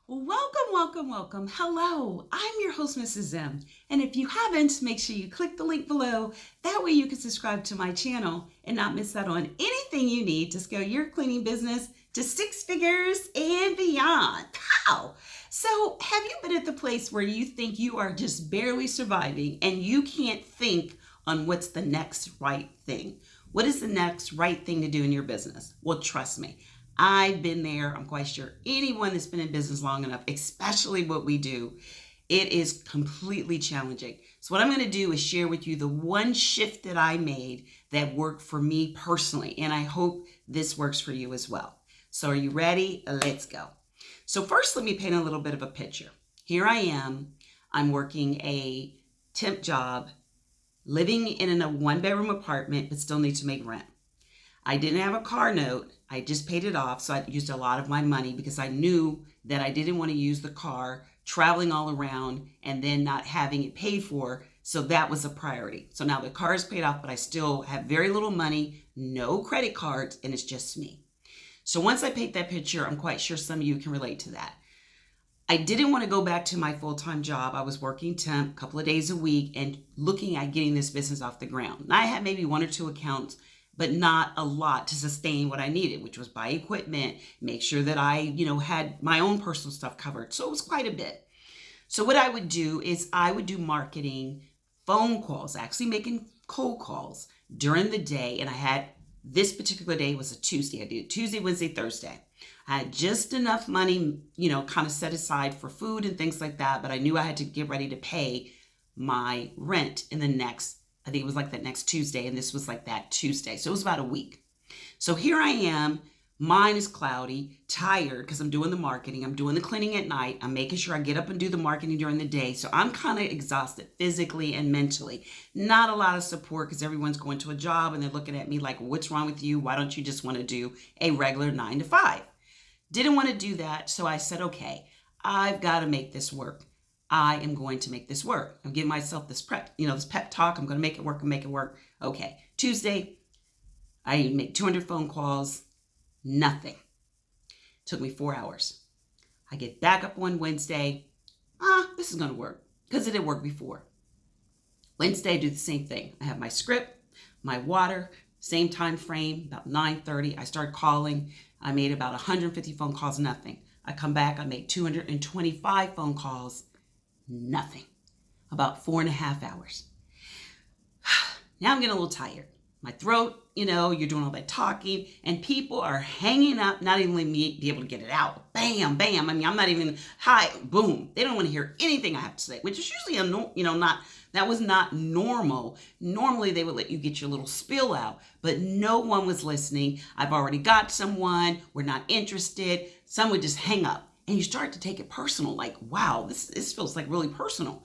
Welcome, welcome, welcome. Hello, I'm your host, Mrs. M. And if you haven't, make sure you click the link below. That way you can subscribe to my channel and not miss out on anything you need to scale your cleaning business to six figures and beyond. Pow! So have you been at the place where you think you are just barely surviving and you can't think on what's the next right thing? What is the next right thing to do in your business? Well, trust me. I've been there. I'm quite sure anyone that's been in business long enough, especially what we do, it is completely challenging. So what I'm going to do is share with you the one shift that I made that worked for me personally. And I hope this works for you as well. So are you ready? Let's go. So first, let me paint a little bit of a picture. Here I am. I'm working a temp job, living in a one-bedroom apartment, but still need to make rent. I didn't have a car note. I just paid it off. So I used a lot of my money because I knew that I didn't want to use the car traveling all around and then not having it paid for. So that was a priority. So now the car is paid off, but I still have very little money, no credit cards, and it's just me. So once I paint that picture, I'm quite sure some of you can relate to that. I didn't want to go back to my full-time job. I was working temp a couple of days a week and looking at getting this business off the ground. And I had maybe one or two accounts, but not a lot to sustain what I needed, which was buy equipment, make sure that I, had my own personal stuff covered. So it was quite a bit. So what I would do is I would do marketing, phone calls, actually making cold calls during the day. And I had this particular day was a Tuesday. I did Tuesday, Wednesday, Thursday. I had just enough money, kind of set aside for food and things like that. But I knew I had to get ready to pay my rent in the next, I think it was like that next Tuesday, and this was like that Tuesday. So it was about a week. So here I am. Mine is cloudy, tired because I'm doing the marketing. I'm doing the cleaning at night. I'm making sure I get up and do the marketing during the day. So I'm kind of exhausted physically and mentally. Not a lot of support because everyone's going to a job and they're looking at me like, what's wrong with you? Why don't you just want to do a regular 9 to 5? Didn't want to do that. So I said, okay, I've got to make this work. I am going to make this work. I'm giving myself this this pep talk. I'm going to make it work and make it work. Okay. Tuesday, I make 200 phone calls. Nothing. Took me 4 hours. I get back up on Wednesday. This is going to work because it had worked before. Wednesday, I do the same thing. I have my script, my water, same time frame, about 9:30. I start calling. I made about 150 phone calls, nothing. I come back, I make 225 phone calls, nothing. About 4.5 hours. Now I'm getting a little tired. My throat, you're doing all that talking and people are hanging up, not even letting me be able to get it out. Bam, bam. I mean, I'm not even, hi, boom. They don't want to hear anything I have to say, which is usually, that was not normal. Normally they would let you get your little spill out, but no one was listening. I've already got someone. We're not interested. Some would just hang up and you start to take it personal. Like, wow, this feels like really personal.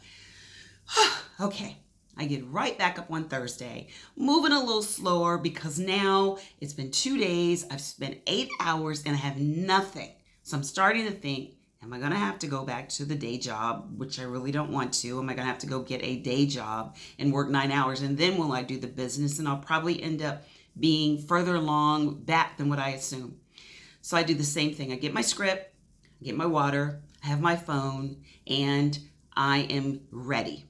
Okay. I get right back up on Thursday, moving a little slower because now it's been 2 days. I've spent 8 hours and I have nothing. So I'm starting to think, am I going to have to go back to the day job, which I really don't want to? Am I going to have to go get a day job and work 9 hours? And then will I do the business? And I'll probably end up being further along back than what I assume. So I do the same thing. I get my script, I get my water, I have my phone, and I am ready.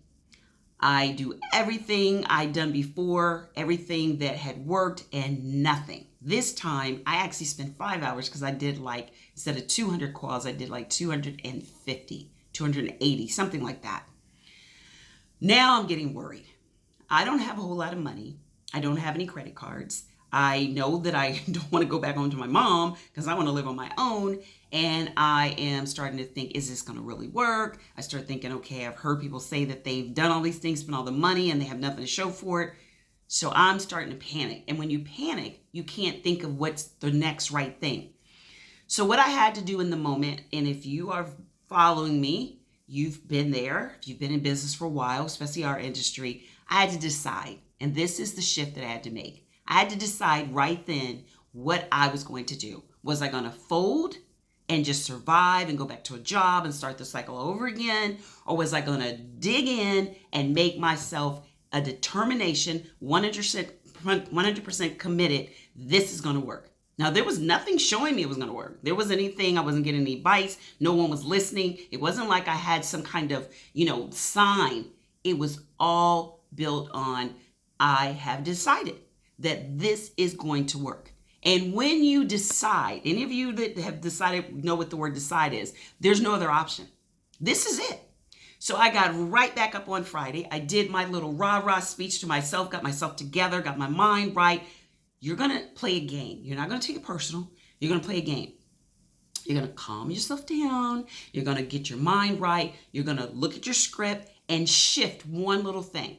I do everything I'd done before, everything that had worked, and nothing. This time, I actually spent 5 hours because I did instead of 200 calls, I did 250, 280, something like that. Now I'm getting worried. I don't have a whole lot of money. I don't have any credit cards. I know that I don't want to go back home to my mom because I want to live on my own. And I am starting to think, is this going to really work? I start thinking, okay, I've heard people say that they've done all these things, spent all the money, and they have nothing to show for it. So I'm starting to panic. And when you panic, you can't think of what's the next right thing. So what I had to do in the moment, and if you are following me, you've been there, if you've been in business for a while, especially our industry, I had to decide. And this is the shift that I had to make. I had to decide right then what I was going to do. Was I going to fold and just survive and go back to a job and start the cycle over again? Or was I going to dig in and make myself a determination, 100% committed, this is going to work? Now, there was nothing showing me it was going to work. There was anything, I wasn't getting any bites. No one was listening. It wasn't like I had some kind of, sign. It was all built on, I have decided that this is going to work. And when you decide, any of you that have decided know what the word decide is, there's no other option. This is it. So I got right back up on Friday. I did my little rah-rah speech to myself, got myself together, got my mind right. You're going to play a game. You're not going to take it personal. You're going to play a game. You're going to calm yourself down. You're going to get your mind right. You're going to look at your script and shift one little thing.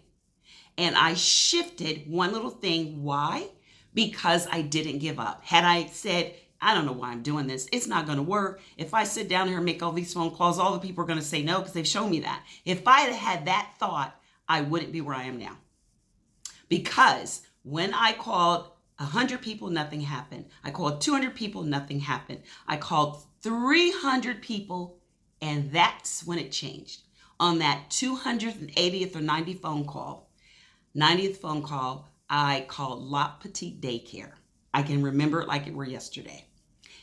And I shifted one little thing. Why? Because I didn't give up. Had I said, I don't know why I'm doing this, it's not going to work. If I sit down here and make all these phone calls, all the people are going to say no because they've shown me that. If I had had that thought, I wouldn't be where I am now. Because when I called 100 people, nothing happened. I called 200 people, nothing happened. I called 300 people, and that's when it changed. On that 280th or 90th phone call, I called La Petite Daycare. I can remember it like it were yesterday.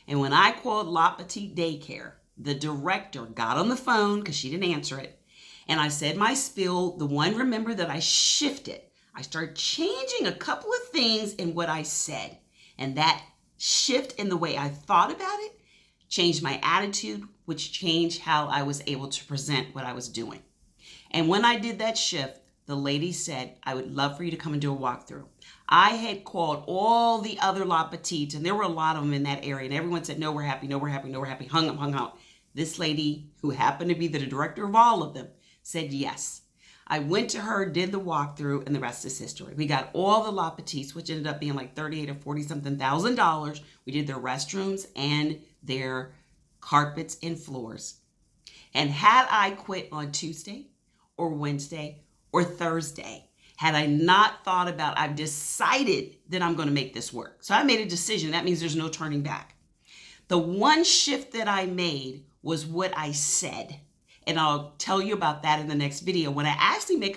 And when I called La Petite Daycare, the director got on the phone because she didn't answer it. And I said my spiel, the one, remember that I shifted. I started changing a couple of things in what I said. And that shift in the way I thought about it changed my attitude, which changed how I was able to present what I was doing. And when I did that shift, the lady said, I would love for you to come and do a walkthrough. I had called all the other La Petites, and there were a lot of them in that area, and everyone said, no, we're happy, no, we're happy, no, we're happy, hung up. This lady, who happened to be the director of all of them, said yes. I went to her, did the walkthrough, and the rest is history. We got all the La Petites, which ended up being like $38,000 or $40-something thousand. We did their restrooms and their carpets and floors. And had I quit on Tuesday or Wednesday or Thursday, had I not thought about, I've decided that I'm going to make this work. So I made a decision. That means there's no turning back. The one shift that I made was what I said. And I'll tell you about that in the next video. When I actually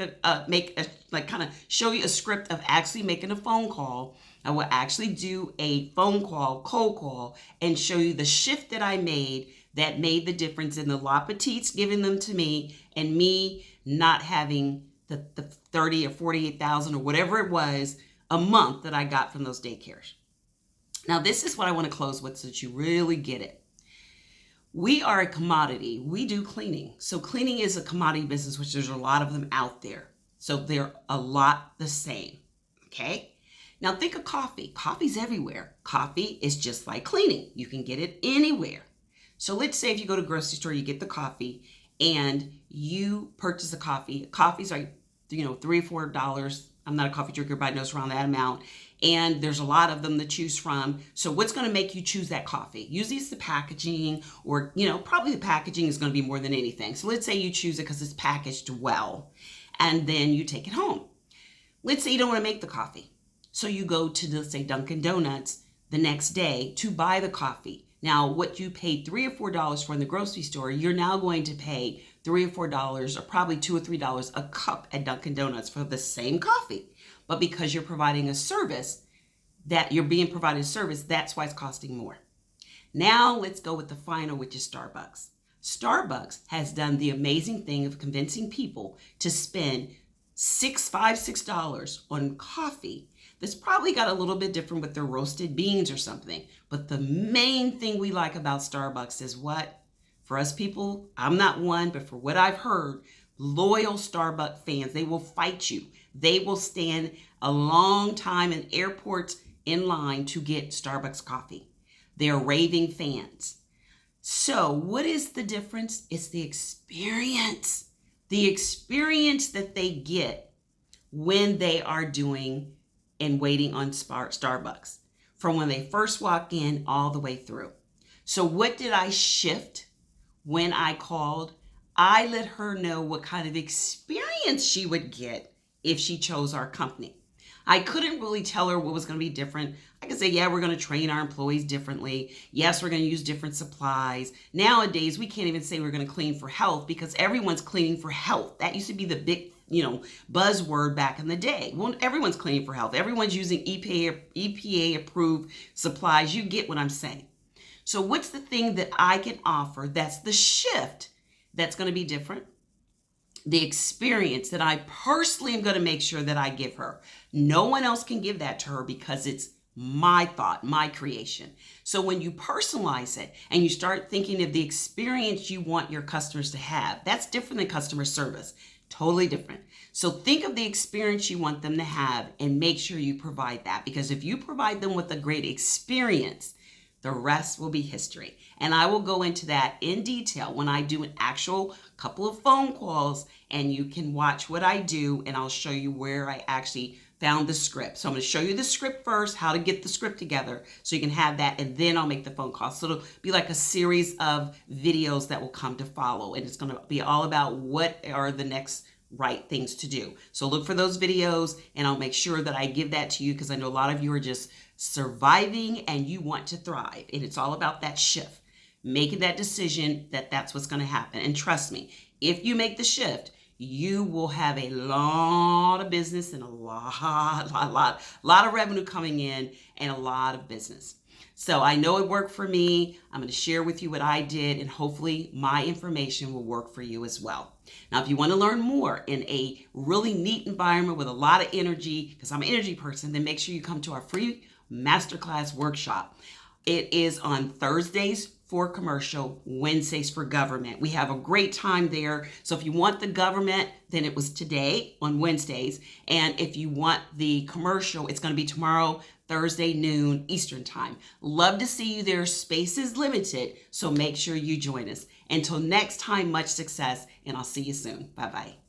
show you a script of actually making a phone call, I will actually do a phone call, cold call, and show you the shift that I made that made the difference in the La Petites giving them to me and me not having the 30 or 48,000 or whatever it was a month that I got from those daycares. Now, this is what I want to close with so that you really get it. We are a commodity. We do cleaning. So cleaning is a commodity business, which there's a lot of them out there. So they're a lot the same. Okay. Now think of coffee. Coffee's everywhere. Coffee is just like cleaning. You can get it anywhere. So let's say if you go to a grocery store, you get the coffee and you purchase a coffee. Coffee's like, $3 or $4. I'm not a coffee drinker, but I know it's around that amount. And there's a lot of them to choose from. So what's going to make you choose that coffee? Usually it's the packaging, or, probably the packaging is going to be more than anything. So let's say you choose it because it's packaged well, and then you take it home. Let's say you don't want to make the coffee. So you go to, let's say, Dunkin' Donuts the next day to buy the coffee. Now, what you paid $3 or $4 for in the grocery store, you're now going to pay $3 or $4 or probably $2 or $3 a cup at Dunkin' Donuts for the same coffee. But because you're providing a service, that's why it's costing more. Now let's go with the final, which is Starbucks. Starbucks has done the amazing thing of convincing people to spend $6 on coffee. That's probably got a little bit different with their roasted beans or something. But the main thing we like about Starbucks is what? For us people, I'm not one, but for what I've heard, loyal Starbucks fans, they will fight you. They will stand a long time in airports in line to get Starbucks coffee. They're raving fans. So what is the difference? It's the experience. The experience that they get when they are doing and waiting on Starbucks, from when they first walk in all the way through. So what did I shift when I called? I let her know what kind of experience she would get if she chose our company. I couldn't really tell her what was going to be different. I could say, yeah, we're going to train our employees differently. Yes, we're going to use different supplies. Nowadays, we can't even say we're going to clean for health because everyone's cleaning for health. That used to be the big buzzword back in the day. Well, everyone's cleaning for health. Everyone's using EPA approved supplies. You get what I'm saying. So what's the thing that I can offer that's the shift that's going to be different? The experience that I personally am going to make sure that I give her. No one else can give that to her because it's my thought, my creation. So when you personalize it and you start thinking of the experience you want your customers to have, that's different than customer service. Totally different. So think of the experience you want them to have and make sure you provide that, because if you provide them with a great experience, the rest will be history. And I will go into that in detail when I do an actual couple of phone calls, and you can watch what I do, and I'll show you where I actually found the script. So I'm going to show you the script first, how to get the script together so you can have that, and then I'll make the phone call. So it'll be like a series of videos that will come to follow, and it's going to be all about what are the next right things to do. So look for those videos, and I'll make sure that I give that to you, because I know a lot of you are just surviving and you want to thrive, and it's all about that shift, making that decision that that's what's going to happen. And trust me, if you make the shift, you will have a lot of business and a lot of revenue coming in and a lot of business. So I know it worked for me. I'm going to share with you what I did, and hopefully my information will work for you as well. Now, if you want to learn more in a really neat environment with a lot of energy, because I'm an energy person, then make sure you come to our free Masterclass workshop. It is on Thursdays for commercial, Wednesdays for government. We have a great time there. So if you want the government, then it was today on Wednesdays. And if you want the commercial, it's going to be tomorrow, Thursday, noon, Eastern time. Love to see you there. Space is limited, so make sure you join us. Until next time, much success, and I'll see you soon. Bye-bye.